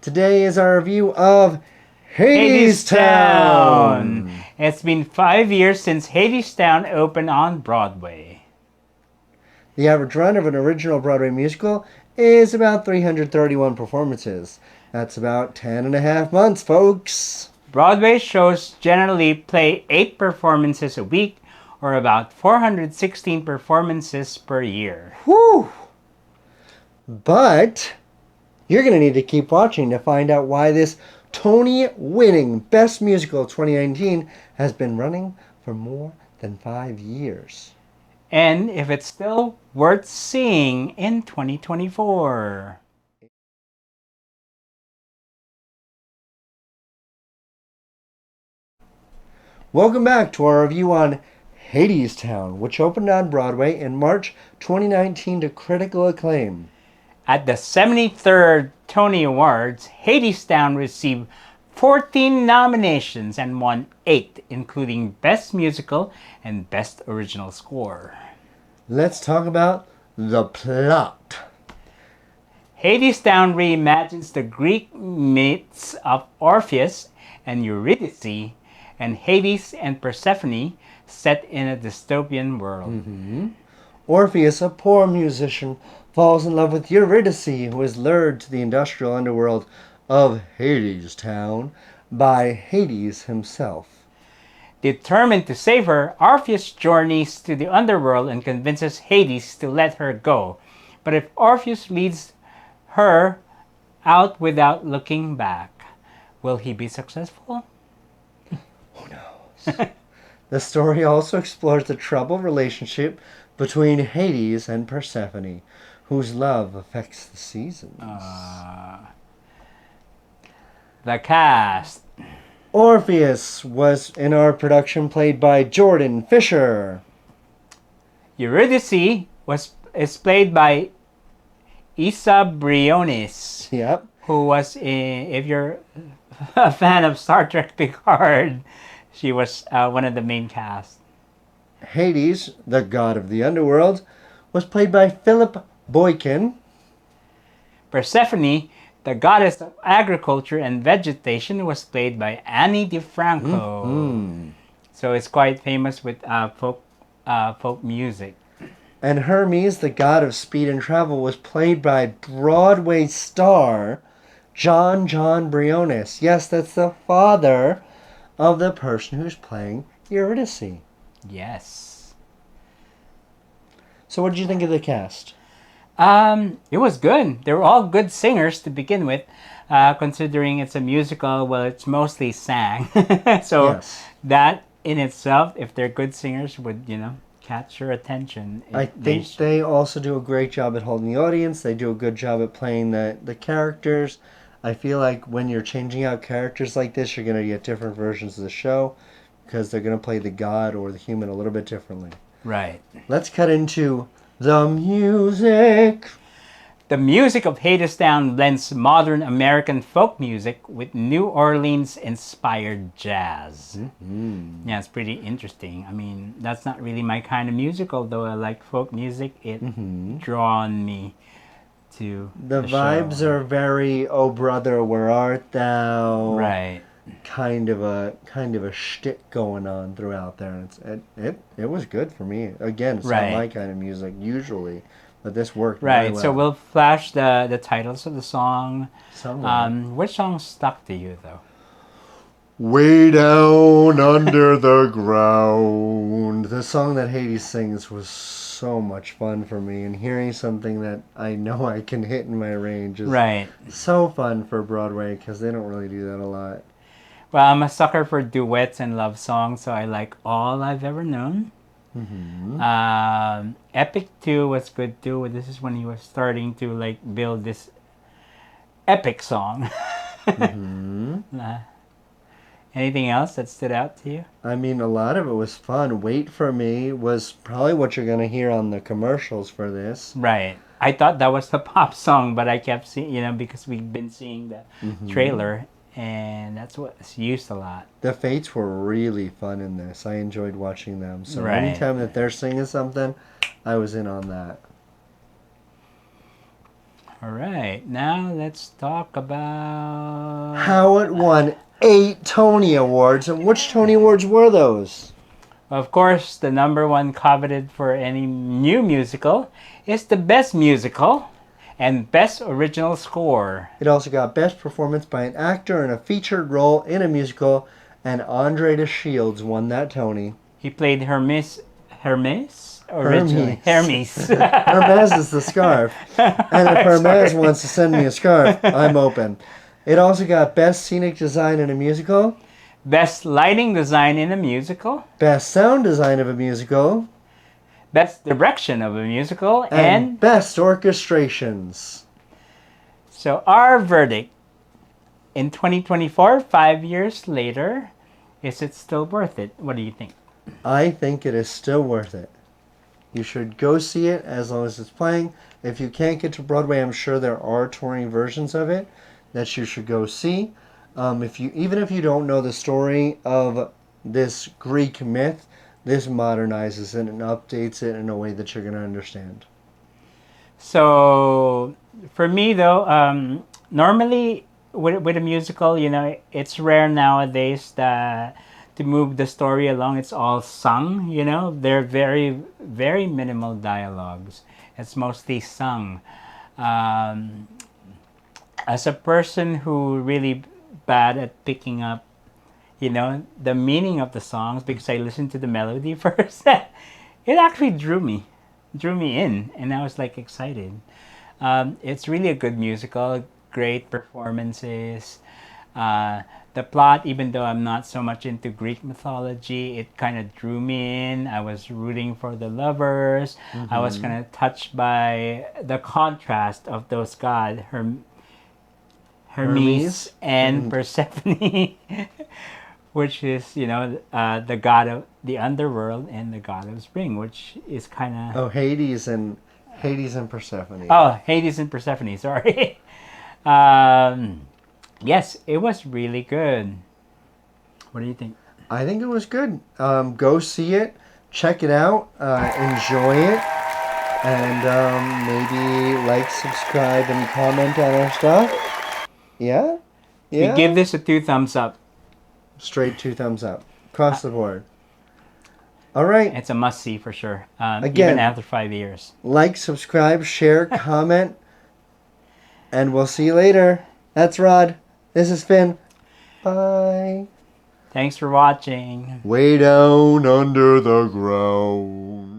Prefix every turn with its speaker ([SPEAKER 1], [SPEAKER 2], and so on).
[SPEAKER 1] Today is our review of
[SPEAKER 2] Hadestown!
[SPEAKER 1] Hadestown.
[SPEAKER 2] It's been 5 years since Hadestown opened on Broadway.
[SPEAKER 1] The average run of an original Broadway musical is about 331 performances. That's about 10 and a half months, folks.
[SPEAKER 2] Broadway shows generally play 8 performances a week, or about 416 performances per year.
[SPEAKER 1] Whew! But you're going to need to keep watching to find out why this Tony-winning Best Musical 2019 has been running for more than 5 years.
[SPEAKER 2] And if it's still worth seeing in 2024.
[SPEAKER 1] Welcome back to our review on Hadestown, which opened on Broadway in March 2019 to critical acclaim.
[SPEAKER 2] At the 73rd Tony Awards, Hadestown received 14 nominations and won 8, including Best Musical and Best Original Score.
[SPEAKER 1] Let's talk about the plot.
[SPEAKER 2] Hadestown reimagines the Greek myths of Orpheus and Eurydice and Hades and Persephone set in a dystopian world.
[SPEAKER 1] Orpheus, a poor musician, falls in love with Eurydice, who is lured to the industrial underworld of Hadestown by Hades himself.
[SPEAKER 2] Determined to save her, Orpheus journeys to the underworld and convinces Hades to let her go. But if Orpheus leads her out without looking back, will he be successful?
[SPEAKER 1] Who knows? The story also explores the troubled relationship between Hades and Persephone, whose love affects the seasons.
[SPEAKER 2] The cast.
[SPEAKER 1] Orpheus was in our production played by Jordan Fisher.
[SPEAKER 2] Eurydice is played by Isa Briones,
[SPEAKER 1] Yep.
[SPEAKER 2] who was if you're a fan of Star Trek Picard, she was one of the main cast.
[SPEAKER 1] Hades, the god of the underworld, was played by Philip Boykin.
[SPEAKER 2] Persephone, the goddess of agriculture and vegetation, was played by Annie DiFranco. So it's quite famous with folk music.
[SPEAKER 1] And Hermes, the god of speed and travel, was played by Broadway star John Briones. Yes, that's the father of the person who's playing Eurydice.
[SPEAKER 2] Yes.
[SPEAKER 1] So what did you think of the cast?
[SPEAKER 2] It was good. They were all good singers to begin with. Considering it's a musical, well, it's mostly sang. So
[SPEAKER 1] Yes.
[SPEAKER 2] that in itself, if they're good singers, would, catch your attention.
[SPEAKER 1] I think they also do a great job at holding the audience. They do a good job at playing the characters. I feel like when you're changing out characters like this, you're going to get different versions of the show because they're going to play the god or the human a little bit differently.
[SPEAKER 2] Right.
[SPEAKER 1] Let's cut into the music.
[SPEAKER 2] The music of Hadestown blends modern American folk music with New Orleans-inspired jazz. Yeah, it's pretty interesting. I mean, that's not really my kind of musical, though I like folk music. It drawn me to
[SPEAKER 1] The vibes
[SPEAKER 2] show.
[SPEAKER 1] are very "Oh brother, where art thou?"
[SPEAKER 2] Right.
[SPEAKER 1] Kind of a shtick going on throughout there. It was good for me. Again, it's not my kind of music usually, but this worked very
[SPEAKER 2] Right.
[SPEAKER 1] well.
[SPEAKER 2] So we'll flash the titles of the song.
[SPEAKER 1] Somewhere.
[SPEAKER 2] Which song stuck to you, though?
[SPEAKER 1] Way down under the ground. The song that Hades sings was so much fun for me, and hearing something that I know I can hit in my range is so fun for Broadway because they don't really do that a lot.
[SPEAKER 2] Well, I'm a sucker for duets and love songs, so I like All I've Ever Known. Epic 2 was good too. This is when he was starting to build this epic song. Anything else that stood out to you?
[SPEAKER 1] I mean, a lot of it was fun. Wait for Me was probably what you're going to hear on the commercials for this.
[SPEAKER 2] Right. I thought that was the pop song, but I kept seeing, because we've been seeing the trailer, and that's what's used a lot.
[SPEAKER 1] The Fates were really fun in this. I enjoyed watching them. So
[SPEAKER 2] Right.
[SPEAKER 1] anytime that they're singing something, I was in on that.
[SPEAKER 2] All right, now let's talk about.
[SPEAKER 1] How it won 8 Tony Awards, and which Tony Awards were those?
[SPEAKER 2] Of course, the number one coveted for any new musical is the Best Musical and Best Original Score.
[SPEAKER 1] It also got Best Performance by an Actor in a Featured Role in a Musical, and Andre de Shields won that Tony.
[SPEAKER 2] He played Hermes? Originally. Hermes.
[SPEAKER 1] Hermes is the scarf. And if Hermes wants to send me a scarf, I'm open. It also got Best Scenic Design in a Musical,
[SPEAKER 2] Best Lighting Design in a Musical,
[SPEAKER 1] Best Sound Design of a Musical,
[SPEAKER 2] Best Direction of a Musical,
[SPEAKER 1] and Best Orchestrations.
[SPEAKER 2] So our verdict in 2024, 5 years later, is it still worth it? What do you think?
[SPEAKER 1] I think it is still worth it. You should go see it as long as it's playing. If you can't get to Broadway, I'm sure there are touring versions of it that you should go see. Even if you don't know the story of this Greek myth, this modernizes it and updates it in a way that you're going to understand.
[SPEAKER 2] So for me though, normally with a musical, it's rare nowadays that to move the story along, it's all sung. They're very, very minimal dialogues. It's mostly sung. As a person who really bad at picking up, the meaning of the songs, because I listened to the melody first, it actually drew me in, and I was like excited. It's really a good musical, great performances. The plot, even though I'm not so much into Greek mythology, it kind of drew me in. I was rooting for the lovers. I was kind of touched by the contrast of those gods, Hermes and Persephone, which is, the god of the underworld and the god of spring, which is kind of...
[SPEAKER 1] Oh, Hades and Persephone.
[SPEAKER 2] Oh, Hades and Persephone, sorry. Yes, it was really good. What do you think?
[SPEAKER 1] I think it was good. Go see it. Check it out. Enjoy it. And maybe like, subscribe, and comment on our stuff. Yeah?
[SPEAKER 2] We give this a 2 thumbs up.
[SPEAKER 1] Straight 2 thumbs up. Across the board. All right.
[SPEAKER 2] It's a must-see for sure.
[SPEAKER 1] Again,
[SPEAKER 2] even after 5 years.
[SPEAKER 1] Like, subscribe, share, comment. And we'll see you later. That's Rod. This is Finn. Bye.
[SPEAKER 2] Thanks for watching.
[SPEAKER 1] Way down under the ground.